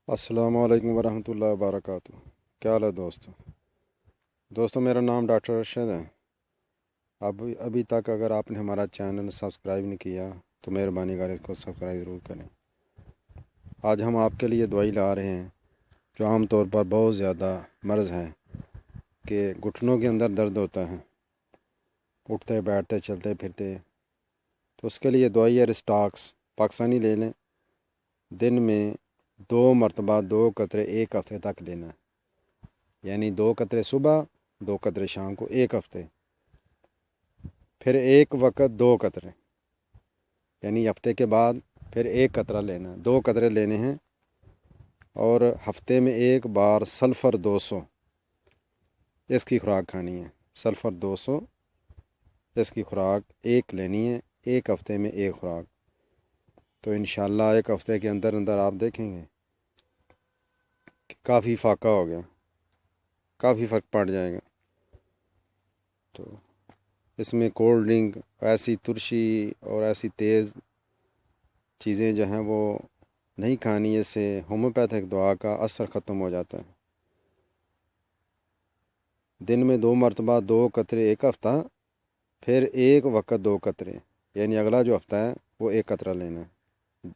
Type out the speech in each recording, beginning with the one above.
السلام علیکم ورحمۃ اللہ وبرکاتہ۔ کیا حال ہے دوستو میرا نام ڈاکٹر ارشد ہے۔ ابھی تک اگر آپ نے ہمارا چینل سبسکرائب نہیں کیا تو مہربانی کر اس کو سبسکرائب ضرور کریں۔ آج ہم آپ کے لیے دوائی لا رہے ہیں جو عام طور پر بہت زیادہ مرض ہے کہ گھٹنوں کے اندر درد ہوتا ہے، اٹھتے بیٹھتے چلتے پھرتے، تو اس کے لیے دوائی ہے رسٹاکس پاکستانی لے لیں۔ دن میں 2 مرتبہ 2 قطرے 1 ہفتے تک لینا ہے، یعنی 2 قطرے صبح 2 قطرے شام کو 1 ہفتے، پھر ایک وقت 2 قطرے، یعنی ہفتے کے بعد پھر 1 قطرہ لینا ہے، 2 قطرے لینے ہیں۔ اور ہفتے میں 1 بار سلفر 200 اس کی خوراک کھانی ہے، سلفر 200 اس کی خوراک 1 لینی ہے، 1 ہفتے میں 1 خوراک۔ تو انشاءاللہ 1 ہفتے کے اندر آپ دیکھیں گے کہ کافی فاقہ ہو گیا، کافی فرق پڑ جائے گا۔ تو اس میں کولڈ ڈرنک، ایسی ترشی اور ایسی تیز چیزیں جو ہیں وہ نہیں کھانی، اس سے ہومیوپیتھک دوا کا اثر ختم ہو جاتا ہے۔ دن میں 2 مرتبہ 2 قطرے 1 ہفتہ، پھر ایک وقت 2 قطرے، یعنی اگلا جو ہفتہ ہے وہ 1 قطرہ لینا ہے،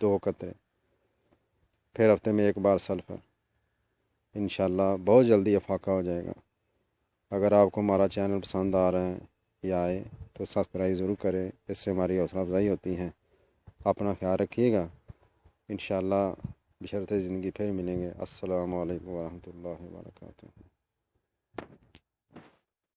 2 قطرے، پھر ہفتے میں 1 بار سلفر۔ انشاءاللہ بہت جلدی افاقہ ہو جائے گا۔ اگر آپ کو ہمارا چینل پسند آ رہا ہے یا آئے تو سبسکرائب ضرور کریں، اس سے ہماری حوصلہ افزائی ہوتی ہے۔ اپنا خیال رکھیے گا، انشاءاللہ بشرط زندگی پھر ملیں گے۔ السلام علیکم ورحمۃ اللہ وبرکاتہ۔